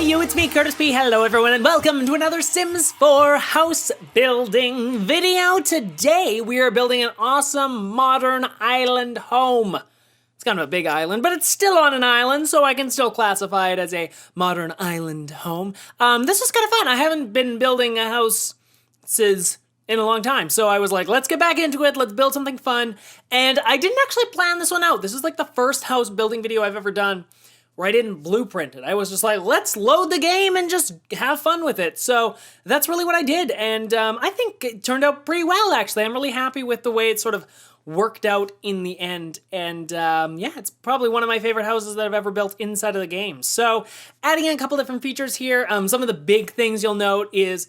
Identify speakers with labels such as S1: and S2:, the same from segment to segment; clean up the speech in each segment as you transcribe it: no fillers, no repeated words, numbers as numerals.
S1: Hey you, it's me, Curtis P. Hello everyone, and welcome to another Sims 4 house building video. Today we are building an awesome modern island home. It's kind of a big island, but it's still on an island, so I can still classify it as a modern island home. This was kind of fun. I haven't been building a house since in a long time, so I was like, let's get back into it, let's build something fun. And I didn't actually plan this one out. This is like the first house building video I've ever done where I didn't blueprint it. I was just like, let's load the game and just have fun with it. So that's really what I did, and I think it turned out pretty well, actually. I'm really happy with the way it sort of worked out in the end, and yeah, it's probably one of my favorite houses that I've ever built inside of the game. So adding in a couple different features here, some of the big things you'll note is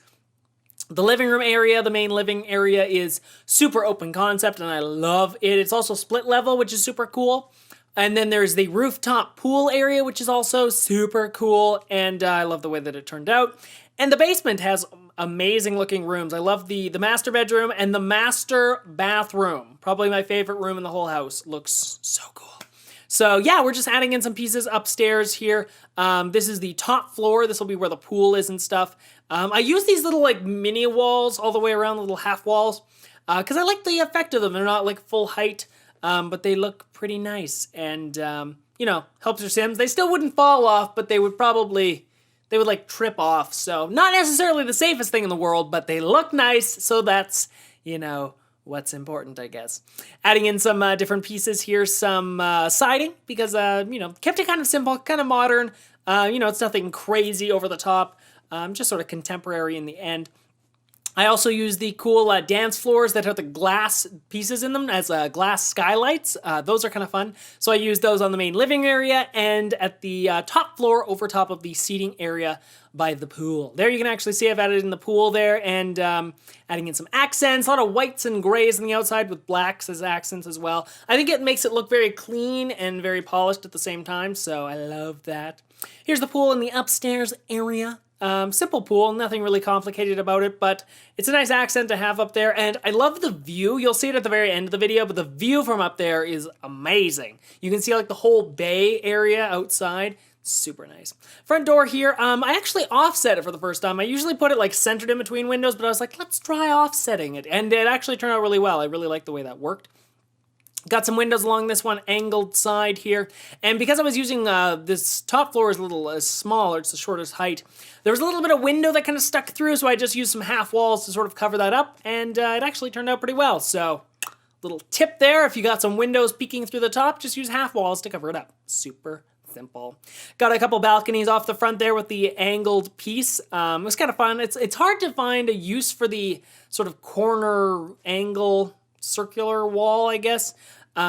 S1: the living room area. The main living area is super open concept, and I love it. It's also split level, which is super cool. And then there's the rooftop pool area, which is also super cool, and I love the way that it turned out. And the basement has amazing looking rooms. I love the master bedroom and the master bathroom. Probably my favorite room in the whole house. Looks so cool. So yeah, we're just adding in some pieces upstairs here. This is the top floor. This will be where the pool is and stuff. I use these little like mini walls all the way around, the little half walls, because I like the effect of them. They're not like full height. But they look pretty nice, and, you know, helps your Sims. They still wouldn't fall off, but they would like trip off. So not necessarily the safest thing in the world, but they look nice, so that's, you know, what's important, I guess. Adding in some different pieces here, some siding, because, you know, kept it kind of simple, kind of modern. You know, it's nothing crazy over the top, just sort of contemporary in the end. I also use the cool dance floors that have the glass pieces in them as glass skylights. Those are kind of fun. So I use those on the main living area and at the top floor over top of the seating area by the pool. There you can actually see I've added in the pool there, and adding in some accents, a lot of whites and grays on the outside with blacks as accents as well. I think it makes it look very clean and very polished at the same time, so I love that. Here's the pool in the upstairs area. Simple pool, nothing really complicated about it, but it's a nice accent to have up there, and I love the view. You'll see it at the very end of the video, but the view from up there is amazing. You can see like the whole bay area outside. Super nice. Front door here, I actually offset it for the first time. I usually put it like centered in between windows, but I was like, let's try offsetting it, and it actually turned out really well. I really like the way that worked. Got some windows along this one angled side here, and because I was using this top floor is a little smaller, it's the shortest height, there was a little bit of window that kind of stuck through, so I just used some half walls to sort of cover that up, and it actually turned out pretty well. So little tip there, if you got some windows peeking through the top, just use half walls to cover it up. Super simple. Got a couple balconies off the front there with the angled piece. It was kind of fun. It's hard to find a use for the sort of corner angle circular wall, I guess.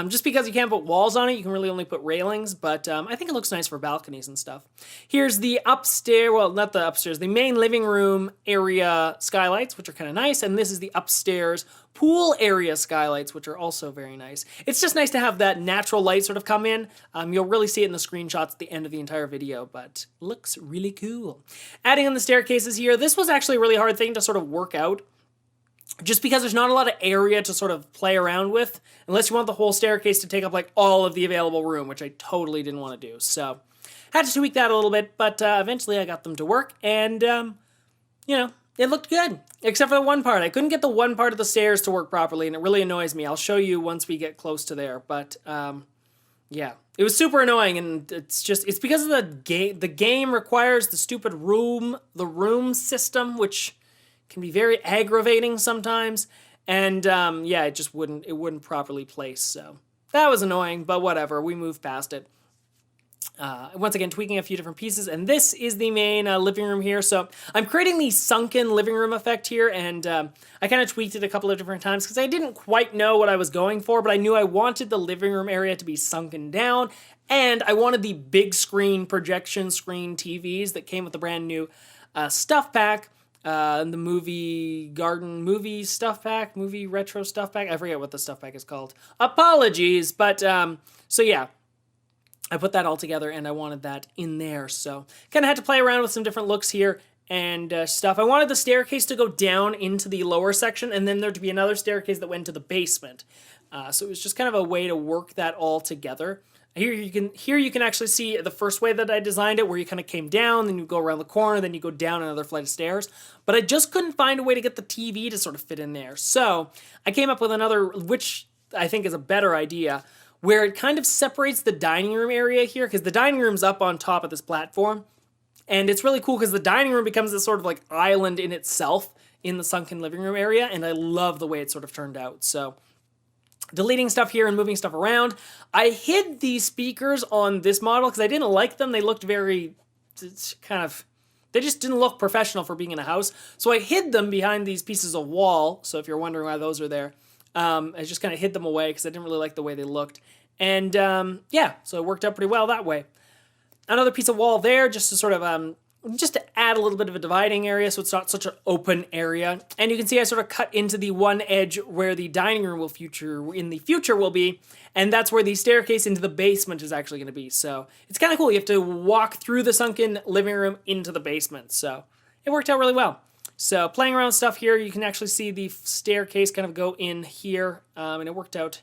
S1: Just because you can't put walls on it, you can really only put railings, but I think it looks nice for balconies and stuff. Here's the upstairs, well, not the upstairs, the main living room area skylights, which are kind of nice, and this is the upstairs pool area skylights, which are also very nice. It's just nice to have that natural light sort of come in. You'll really see it in the screenshots at the end of the entire video, but looks really cool. Adding on the staircases here, this was actually a really hard thing to sort of work out, just because there's not a lot of area to sort of play around with, unless you want the whole staircase to take up like all of the available room, which I totally didn't want to do. So had to tweak that a little bit, but eventually I got them to work, and you know, it looked good, except for the one part. I couldn't get the one part of the stairs to work properly, and it really annoys me. I'll show you once we get close to there, but yeah, it was super annoying, and it's because of the game. The game requires the stupid room system, which can be very aggravating sometimes, and yeah, it wouldn't properly place, so that was annoying, but whatever, we moved past it. Once again, tweaking a few different pieces, and this is the main living room here. So I'm creating the sunken living room effect here, and I kind of tweaked it a couple of different times because I didn't quite know what I was going for, but I knew I wanted the living room area to be sunken down, and I wanted the big screen projection screen TVs that came with the brand new stuff pack. The movie stuff pack, movie retro stuff pack. I forget what the stuff pack is called. Apologies, but so yeah, I put that all together and I wanted that in there. So kind of had to play around with some different looks here and stuff. I wanted the staircase to go down into the lower section, and then there to be another staircase that went to the basement. So it was just kind of a way to work that all together. Here you can actually see the first way that I designed it, where you kind of came down, then you go around the corner, then you go down another flight of stairs. But I just couldn't find a way to get the TV to sort of fit in there. So I came up with another, which I think is a better idea, where it kind of separates the dining room area here, because the dining room's up on top of this platform. And it's really cool because the dining room becomes this sort of like island in itself in the sunken living room area, and I love the way it sort of turned out. So deleting stuff here and moving stuff around. I hid these speakers on this model because I didn't like them. They looked very they just didn't look professional for being in a house. So I hid them behind these pieces of wall. So if you're wondering why those are there, I just kind of hid them away because I didn't really like the way they looked. And yeah, so it worked out pretty well that way. Another piece of wall there just to sort of just to add a little bit of a dividing area so it's not such an open area. And you can see I sort of cut into the one edge where the dining room in the future will be, and that's where the staircase into the basement is actually going to be. So it's kind of cool. You have to walk through the sunken living room into the basement. So it worked out really well. So playing around with stuff here, you can actually see the staircase kind of go in here, and it worked out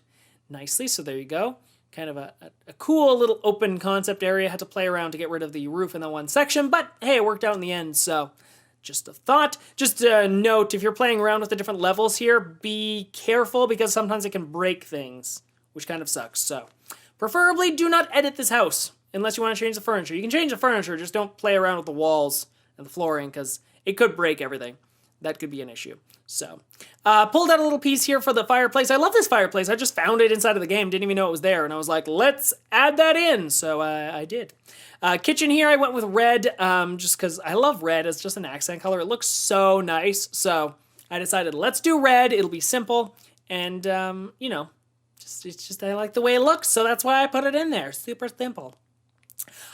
S1: nicely. So there you go. Kind of a cool little open concept area. Had to play around to get rid of the roof in that one section, but hey, it worked out in the end, so just a thought. Just a note, if you're playing around with the different levels here, be careful because sometimes it can break things, which kind of sucks. So preferably do not edit this house unless you want to change the furniture. You can change the furniture, just don't play around with the walls and the flooring because it could break everything. That could be an issue. So, pulled out a little piece here for the fireplace. I love this fireplace. I just found it inside of the game. Didn't even know it was there. And I was like, let's add that in. So I did. Kitchen here, I went with red just because I love red. It's just an accent color. It looks so nice. So I decided, let's do red. It'll be simple. And, you know, it's just I like the way it looks. So that's why I put it in there. Super simple.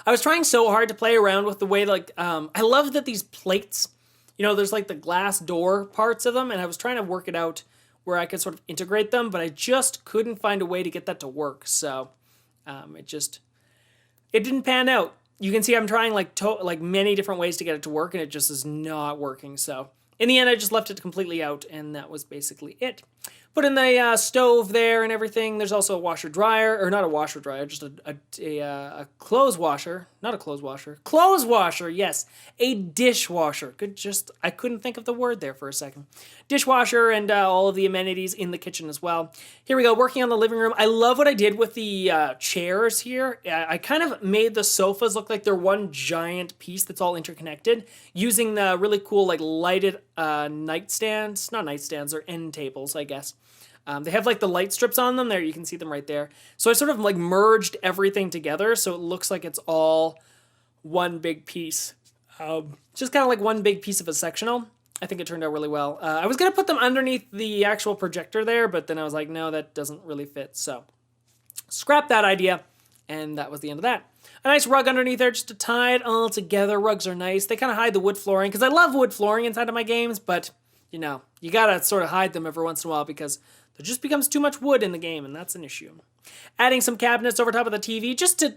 S1: I was trying so hard to play around with the way, like, I love that these plates, you know, there's like the glass door parts of them, and I was trying to work it out where I could sort of integrate them, but I just couldn't find a way to get that to work. So it didn't pan out. You can see I'm trying like many different ways to get it to work, and it just is not working. So in the end, I just left it completely out, and that was basically it. Put in the stove there and everything. There's also a washer dryer, or not a washer dryer, just a clothes washer. Not a clothes washer. Clothes washer, yes. A dishwasher. I couldn't think of the word there for a second. Dishwasher and all of the amenities in the kitchen as well. Here we go, working on the living room. I love what I did with the chairs here. I kind of made the sofas look like they're one giant piece that's all interconnected using the really cool like lighted nightstands. Not nightstands, they're end tables, I guess. They have like the light strips on them there. You can see them right there. So I sort of like merged everything together so it looks like it's all one big piece. Just kind of like one big piece of a sectional. I think it turned out really well. I was going to put them underneath the actual projector there, but then I was like, no, that doesn't really fit. So scrap that idea. And that was the end of that. A nice rug underneath there just to tie it all together. Rugs are nice. They kind of hide the wood flooring because I love wood flooring inside of my games, but you know, you got to sort of hide them every once in a while because there just becomes too much wood in the game, and that's an issue. Adding some cabinets over top of the TV just to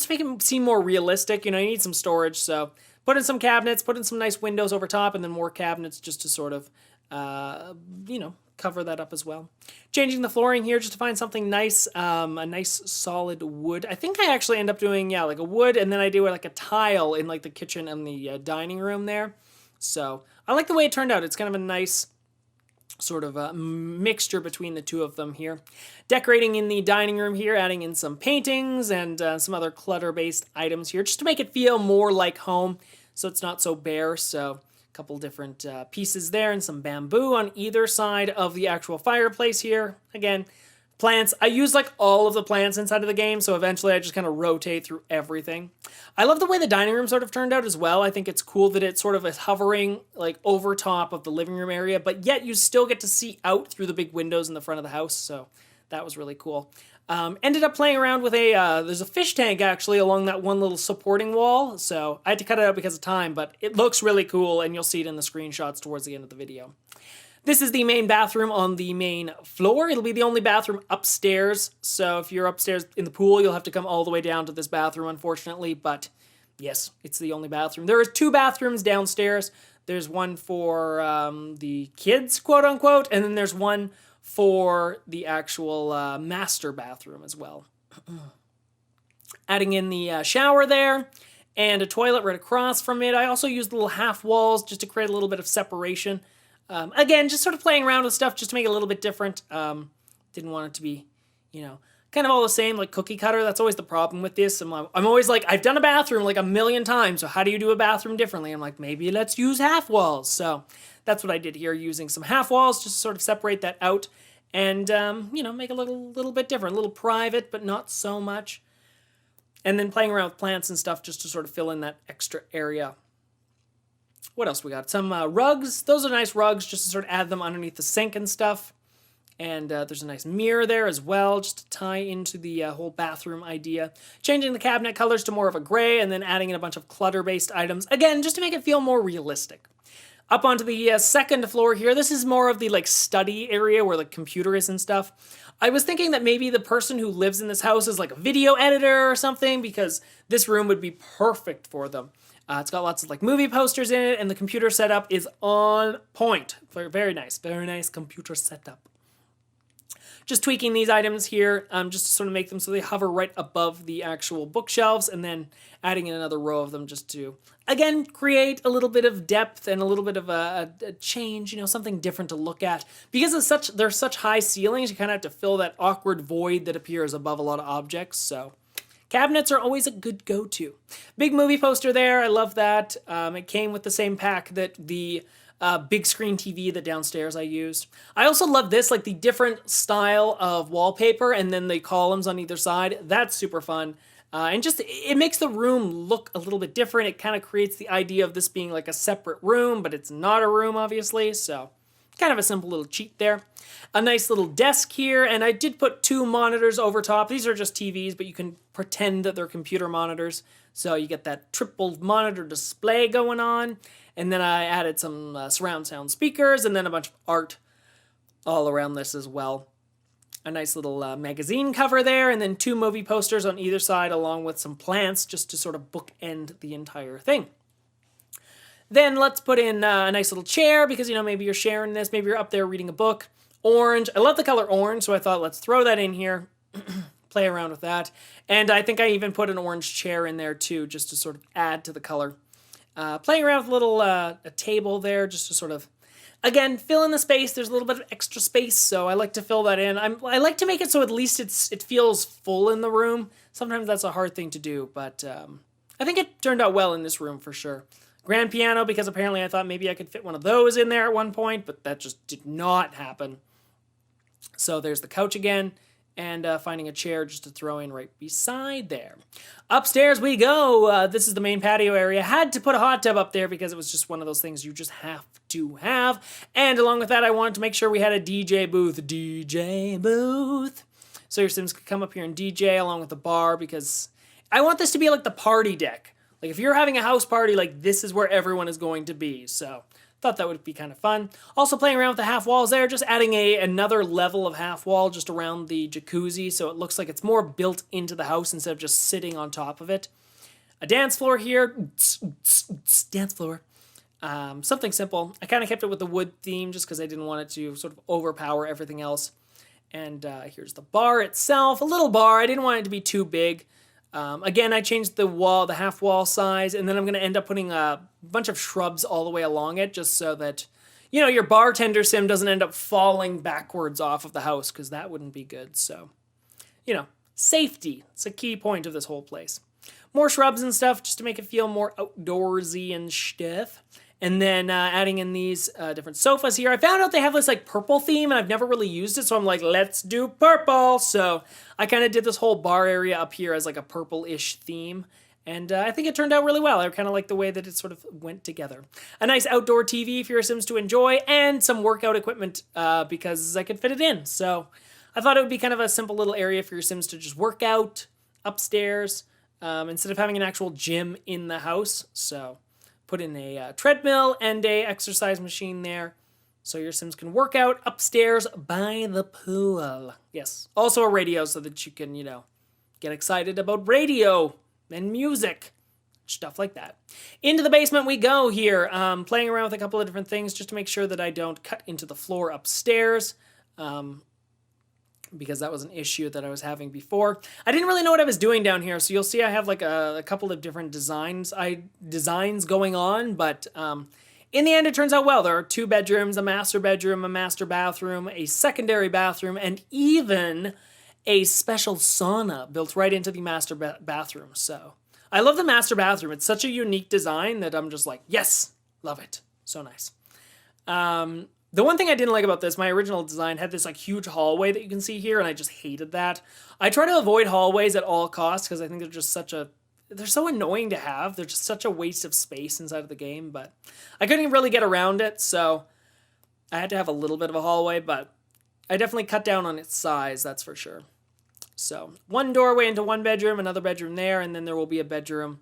S1: make it seem more realistic. You know, you need some storage, so put in some cabinets, put in some nice windows over top, and then more cabinets just to sort of, you know, cover that up as well. Changing the flooring here just to find something nice, a nice solid wood. I think I actually end up doing, yeah, like a wood, and then I do like a tile in like the kitchen and the dining room there. So I like the way it turned out. It's kind of a nice sort of a mixture between the two of them here. Decorating in the dining room here, adding in some paintings and some other clutter-based items here just to make it feel more like home so it's not so bare. So a couple different pieces there and some bamboo on either side of the actual fireplace here. Again, plants. I use like all of the plants inside of the game, so eventually I just kind of rotate through everything. I love the way the dining room sort of turned out as well. I think it's cool that it sort of is hovering like over top of the living room area, but yet you still get to see out through the big windows in the front of the house, so that was really cool. Ended up playing around with there's a fish tank actually along that one little supporting wall, so I had to cut it out because of time, but it looks really cool, and you'll see it in the screenshots towards the end of the video. This is the main bathroom on the main floor. It'll be the only bathroom upstairs. So if you're upstairs in the pool, you'll have to come all the way down to this bathroom, unfortunately. But yes, it's the only bathroom. There are two bathrooms downstairs. There's one for the kids, quote unquote, and then there's one for the actual master bathroom as well. Adding in the shower there and a toilet right across from it. I also used little half walls just to create a little bit of separation. Again, just sort of playing around with stuff just to make it a little bit different. Didn't want it to be, kind of all the same, like cookie cutter. That's always the problem with this. I'm always like, I've done a bathroom like a million times, so how do you do a bathroom differently? I'm like, maybe let's use half walls. So that's what I did here, using some half walls just to sort of separate that out and, make it a little bit different, a little private, but not so much. And then playing around with plants and stuff just to sort of fill in that extra area. What else we got? Some rugs. Those are nice rugs, just to sort of add them underneath the sink and stuff. And there's a nice mirror there as well, just to tie into the whole bathroom idea. Changing the cabinet colors to more of a gray, and then adding in a bunch of clutter-based items. Again, just to make it feel more realistic. Up onto the second floor here, this is more of the study area where the computer is and stuff. I was thinking that maybe the person who lives in this house is like a video editor or something, because this room would be perfect for them. It's got lots of movie posters in it, and the computer setup is on point. Very nice computer setup. Just tweaking these items here, just to sort of make them so they hover right above the actual bookshelves, and then adding in another row of them just to, again, create a little bit of depth and a little bit of a change, something different to look at. Because there's such high ceilings, you kind of have to fill that awkward void that appears above a lot of objects, so cabinets are always a good go-to. Big movie poster there, I love that. It came with the same pack that the big screen TV that downstairs I used. I also love this, the different style of wallpaper and then the columns on either side. That's super fun. And just, it makes the room look a little bit different. It kind of creates the idea of this being like a separate room, but it's not a room, obviously. So kind of a simple little cheat there. A nice little desk here, and I did put 2 monitors over top. These are just TVs, but you can pretend that they're computer monitors. So you get that triple monitor display going on. And then I added some surround sound speakers, and then a bunch of art all around this as well. A nice little magazine cover there, and then 2 movie posters on either side, along with some plants, just to sort of bookend the entire thing. Then let's put in a nice little chair, because, maybe you're sharing this, maybe you're up there reading a book. Orange. I love the color orange, so I thought let's throw that in here, play around with that. And I think I even put an orange chair in there too, just to sort of add to the color. Playing around with a little a table there, just to sort of, again, fill in the space. There's a little bit of extra space, so I like to fill that in. I like to make it so at least it feels full in the room. Sometimes that's a hard thing to do, but I think it turned out well in this room for sure. Grand piano, because apparently I thought maybe I could fit one of those in there at one point, but that just did not happen. So there's the couch again, and finding a chair just to throw in right beside there. Upstairs we go. This is the main patio area. Had to put a hot tub up there because it was just one of those things you just have to have. And along with that, I wanted to make sure we had a DJ booth. So your Sims could come up here and DJ along with the bar, because I want this to be like the party deck. If you're having a house party, this is where everyone is going to be. So thought that would be kind of fun. Also playing around with the half walls there, just adding another level of half wall just around the jacuzzi, so it looks like it's more built into the house instead of just sitting on top of it. A dance floor here. Dance floor. Something simple. I kind of kept it with the wood theme just because I didn't want it to sort of overpower everything else. And here's the bar itself. A little bar. I didn't want it to be too big. Again, I changed the half wall size, and then I'm going to end up putting a bunch of shrubs all the way along it, just so that, your bartender sim doesn't end up falling backwards off of the house, because that wouldn't be good. So, safety. It's a key point of this whole place. More shrubs and stuff, just to make it feel more outdoorsy and stuff. And then adding in these different sofas here. I found out they have this purple theme, and I've never really used it, so I'm like, let's do purple. So I kind of did this whole bar area up here as a purple-ish theme. And I think it turned out really well. I kind of like the way that it sort of went together. A nice outdoor TV for your Sims to enjoy, and some workout equipment because I could fit it in. So I thought it would be kind of a simple little area for your Sims to just work out upstairs instead of having an actual gym in the house. So put in a treadmill and a exercise machine there, so your Sims can work out upstairs by the pool. Yes. Also a radio, so that you can, get excited about radio and music. Stuff like that. Into the basement we go here. Playing around with a couple of different things just to make sure that I don't cut into the floor upstairs. because that was an issue that I was having before. I didn't really know what I was doing down here, so you'll see I have like a couple of different designs going on, but in the end it turns out well. There are 2 bedrooms, a master bedroom, a master bathroom, a secondary bathroom, and even a special sauna built right into the master bathroom. So I love the master bathroom. It's such a unique design that I'm just like, yes, love it. So nice. The one thing I didn't like about this, my original design had this like huge hallway that you can see here, and I just hated that. I try to avoid hallways at all costs because I think they're just they're so annoying to have. They're just such a waste of space inside of the game, but I couldn't really get around it, so I had to have a little bit of a hallway, but I definitely cut down on its size, that's for sure. So 1 doorway into 1 bedroom, another bedroom there, and then there will be a bedroom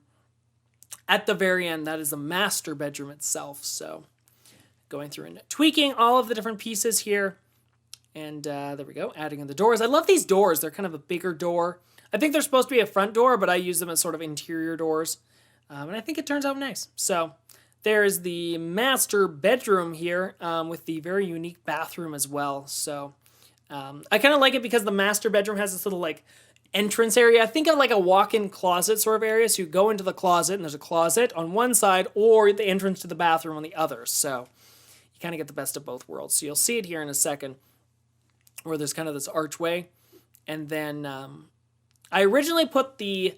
S1: at the very end. That is the master bedroom itself, so going through and tweaking all of the different pieces here. And there we go, adding in the doors. I love these doors. They're kind of a bigger door. I think they're supposed to be a front door, but I use them as sort of interior doors. And I think it turns out nice. So there's the master bedroom here with the very unique bathroom as well. So I kind of like it because the master bedroom has this little like entrance area. I think of like a walk-in closet sort of area. So you go into the closet and there's a closet on one side or the entrance to the bathroom on the other. So kind of get the best of both worlds. So you'll see it here in a second where there's kind of this archway. And then I originally put the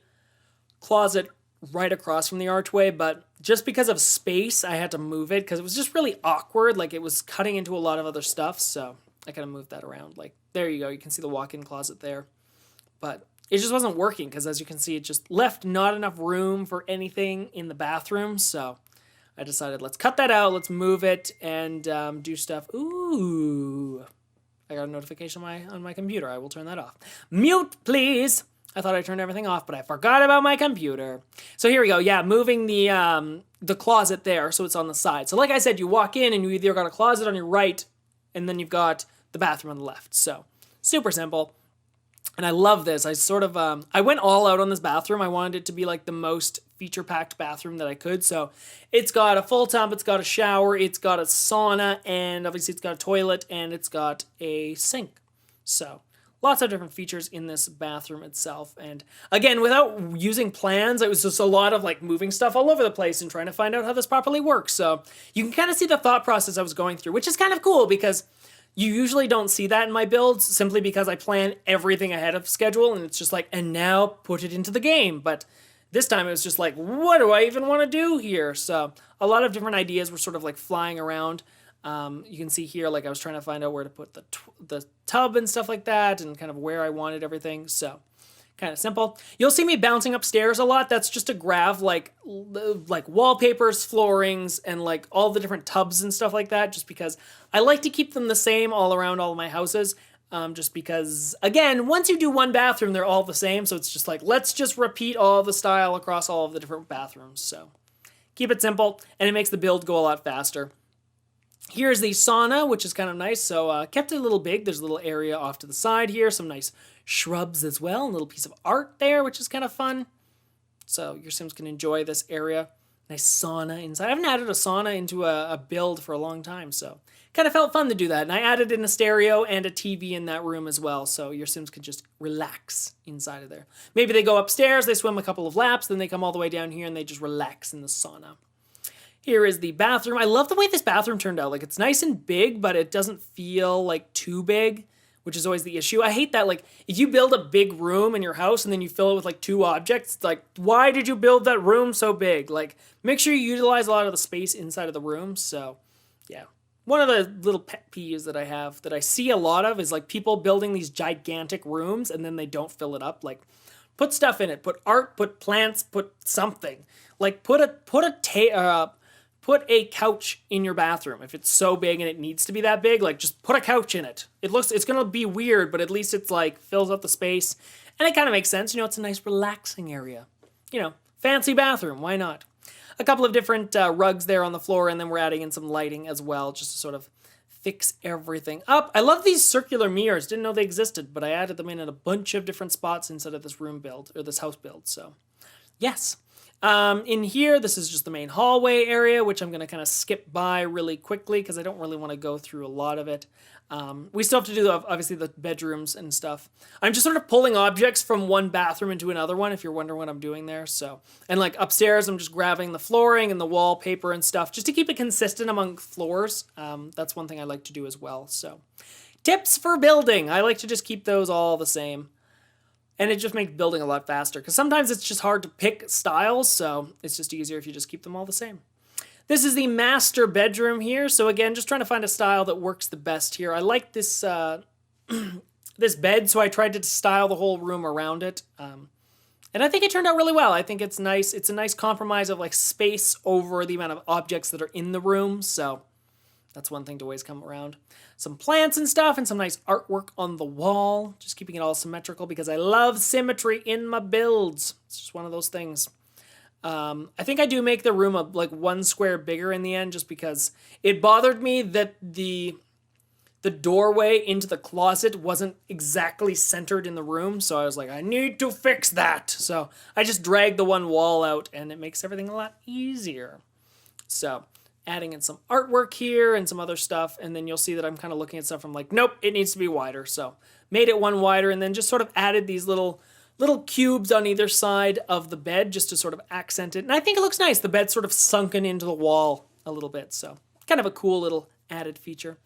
S1: closet right across from the archway, but just because of space, I had to move it because it was just really awkward. Like it was cutting into a lot of other stuff. So I kind of moved that around. Like there you go. You can see the walk-in closet there. But it just wasn't working because as you can see, it just left not enough room for anything in the bathroom. So I decided let's cut that out, let's move it, and do stuff. Ooh, I got a notification on my computer. I will turn that off. Mute, please. I thought I turned everything off, but I forgot about my computer. So here we go. Yeah, moving the closet there, so it's on the side. So like I said, you walk in and you either got a closet on your right, and then you've got the bathroom on the left. So super simple. And I love this. I sort of, I went all out on this bathroom. I wanted it to be like the most feature-packed bathroom that I could. So it's got a full tub, it's got a shower, it's got a sauna, and obviously it's got a toilet, and it's got a sink. So lots of different features in this bathroom itself. And again, without using plans, it was just a lot of like moving stuff all over the place and trying to find out how this properly works. So you can kind of see the thought process I was going through, which is kind of cool because you usually don't see that in my builds simply because I plan everything ahead of schedule and it's just like, and now put it into the game. But this time it was just like, what do I even want to do here? So a lot of different ideas were sort of like flying around. You can see here, like I was trying to find out where to put the tub and stuff like that and kind of where I wanted everything. So kind of simple. You'll see me bouncing upstairs a lot. That's just to grab like wallpapers, floorings, and like all the different tubs and stuff like that, just because I like to keep them the same all around all of my houses. Just because, again, once you do one bathroom, they're all the same. So it's just like, let's just repeat all the style across all of the different bathrooms. So keep it simple, and it makes the build go a lot faster. Here's the sauna, which is kind of nice. So kept it a little big. There's a little area off to the side here. Some nice shrubs as well. A little piece of art there, which is kind of fun. So your Sims can enjoy this area. Nice sauna inside. I haven't added a sauna into a build for a long time, so kind of felt fun to do that. And I added in a stereo and a TV in that room as well, so your Sims could just relax inside of there. Maybe they go upstairs, they swim a couple of laps, then they come all the way down here and they just relax in the sauna. Here is the bathroom. I love the way this bathroom turned out. Like, it's nice and big, but it doesn't feel like too big, which is always the issue. I hate that. Like, if you build a big room in your house and then you fill it with like 2 objects, it's like, why did you build that room so big? Like, make sure you utilize a lot of the space inside of the room. So, yeah. One of the little pet peeves that I have that I see a lot of is like people building these gigantic rooms and then they don't fill it up. Like, put stuff in it. Put art, put plants, put something. Like, put a couch in your bathroom. If it's so big and it needs to be that big, like just put a couch in it. It's going to be weird, but at least it's like fills up the space. And it kind of makes sense. You know, it's a nice relaxing area. You know, fancy bathroom. Why not? A couple of different rugs there on the floor, and then we're adding in some lighting as well, just to sort of fix everything up. I love these circular mirrors. Didn't know they existed, but I added them in a bunch of different spots inside of this room build, or this house build. So, yes. In here, this is just the main hallway area, which I'm going to kind of skip by really quickly because I don't really want to go through a lot of it. We still have to do, obviously, the bedrooms and stuff. I'm just sort of pulling objects from one bathroom into another one, if you're wondering what I'm doing there. So, and like upstairs, I'm just grabbing the flooring and the wallpaper and stuff just to keep it consistent among floors. That's one thing I like to do as well. So, tips for building. I like to just keep those all the same. And it just makes building a lot faster because sometimes it's just hard to pick styles. So, it's just easier if you just keep them all the same. This is the master bedroom here. So again, just trying to find a style that works the best here. I like this this bed, so I tried to style the whole room around it. And I think it turned out really well. I think it's nice. It's a nice compromise of like space over the amount of objects that are in the room. So that's one thing to always come around. Some plants and stuff and some nice artwork on the wall. Just keeping it all symmetrical because I love symmetry in my builds. It's just one of those things. I think I do make the room like 1 square bigger in the end just because it bothered me that the doorway into the closet wasn't exactly centered in the room. So I was like, I need to fix that. So I just dragged the one wall out and it makes everything a lot easier. So adding in some artwork here and some other stuff. And then you'll see that I'm kind of looking at stuff. I'm like, nope, it needs to be wider. So made it one wider and then just sort of added these little cubes on either side of the bed just to sort of accent it. And I think it looks nice. The bed's sort of sunken into the wall a little bit. So kind of a cool little added feature.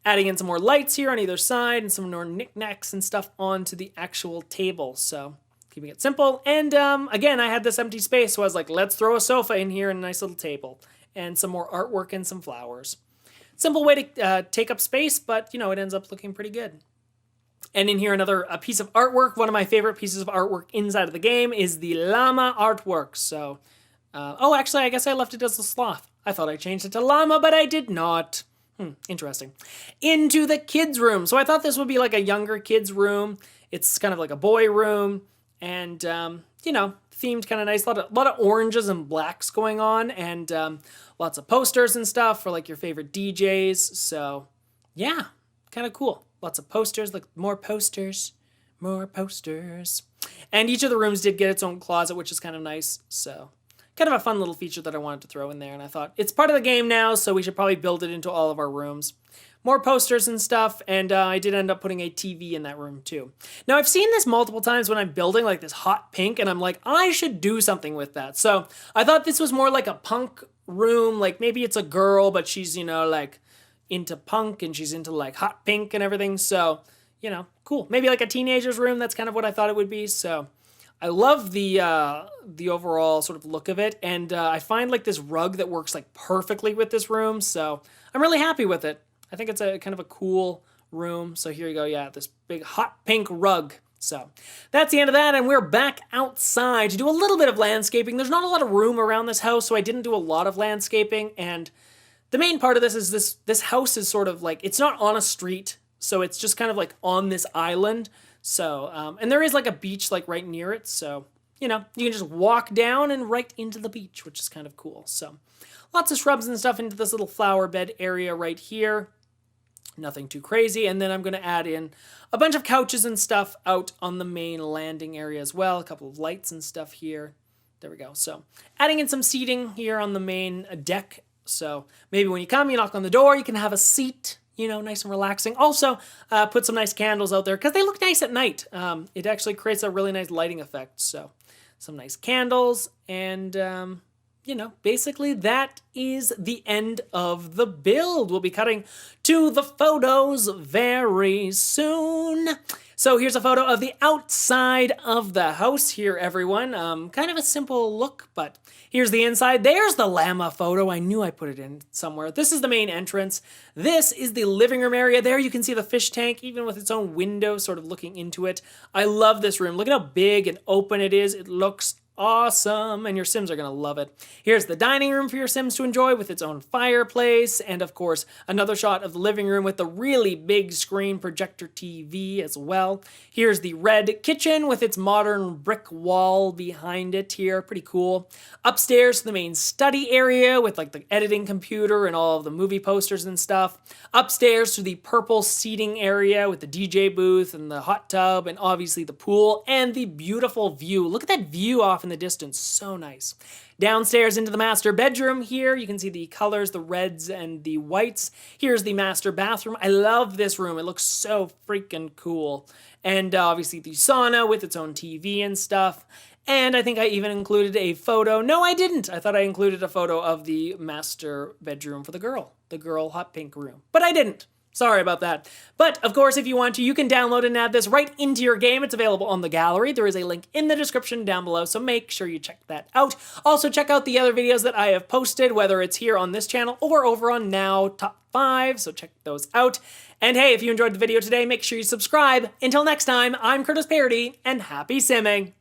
S1: Adding in some more lights here on either side and some more knickknacks and stuff onto the actual table. So keeping it simple. And again, I had this empty space. So I was like, let's throw a sofa in here and a nice little table. And some more artwork and some flowers. Simple way to take up space, but you know, it ends up looking pretty good. And in here, a piece of artwork. One of my favorite pieces of artwork inside of the game is the llama artwork. So, oh, actually, I guess I left it as a sloth. I thought I changed it to llama, but I did not. Interesting. Into the kids' room. So I thought this would be like a younger kids' room. It's kind of like a boy room. And, you know, themed kind of nice. A lot of oranges and blacks going on. And lots of posters and stuff for like your favorite DJs. So, yeah, kind of cool. Lots of posters, like more posters. And each of the rooms did get its own closet, which is kind of nice. So kind of a fun little feature that I wanted to throw in there. And I thought, it's part of the game now, so we should probably build it into all of our rooms. More posters and stuff, and I did end up putting a TV in that room too. Now, I've seen this multiple times when I'm building like this hot pink, and I'm like, I should do something with that. So I thought this was more like a punk room, like maybe it's a girl, but she's, you know, like into punk and she's into like hot pink and everything. So, you know, cool. Maybe like a teenager's room. That's kind of what I thought it would be. So I love the overall sort of look of it. And I find like this rug that works like perfectly with this room. So I'm really happy with it. I think it's a kind of a cool room. So here you go. Yeah, this big hot pink rug. So that's the end of that, and we're back outside to do a little bit of landscaping. There's not a lot of room around this house, so I didn't do a lot of landscaping, and the main part of this is this house is sort of like, it's not on a street, so it's just kind of like on this island. So, and there is like a beach like right near it, so, you know, you can just walk down and right into the beach, which is kind of cool. So, lots of shrubs and stuff into this little flower bed area right here. Nothing too crazy, and then I'm going to add in a bunch of couches and stuff out on the main landing area as well. A couple of lights and stuff here. There we go. So, adding in some seating here on the main deck. So maybe when you come, you knock on the door, you can have a seat, you know, nice and relaxing. Also, put some nice candles out there because they look nice at night. It actually creates a really nice lighting effect. So some nice candles and, you know, basically that is the end of the build. We'll be cutting to the photos very soon. So here's a photo of the outside of the house here, everyone. Kind of a simple look, but here's the inside. There's the llama photo. I knew I put it in somewhere. This is the main entrance. This is the living room area. There you can see the fish tank, even with its own window sort of looking into it. I love this room. Look at how big and open it is. It looks awesome, and your Sims are going to love it. Here's the dining room for your Sims to enjoy with its own fireplace, and of course, another shot of the living room with the really big screen projector TV as well. Here's the red kitchen with its modern brick wall behind it here. Pretty cool. Upstairs to the main study area with like the editing computer and all of the movie posters and stuff. Upstairs to the purple seating area with the DJ booth and the hot tub and obviously the pool and the beautiful view. Look at that view off in in the distance. So nice. Downstairs into the master bedroom here, you can see the colors, the reds and the whites. Here's the master bathroom. I love this room. It looks so freaking cool. And obviously the sauna with its own TV and stuff. And I think I even included a photo. No, I didn't. I thought I included a photo of the master bedroom for the girl hot pink room. But I didn't. Sorry about that. But, of course, if you want to, you can download and add this right into your game. It's available on the gallery. There is a link in the description down below, so make sure you check that out. Also, check out the other videos that I have posted, whether it's here on this channel or over on Now Top 5, so check those out. And hey, if you enjoyed the video today, make sure you subscribe. Until next time, I'm Curtis Parody, and happy simming!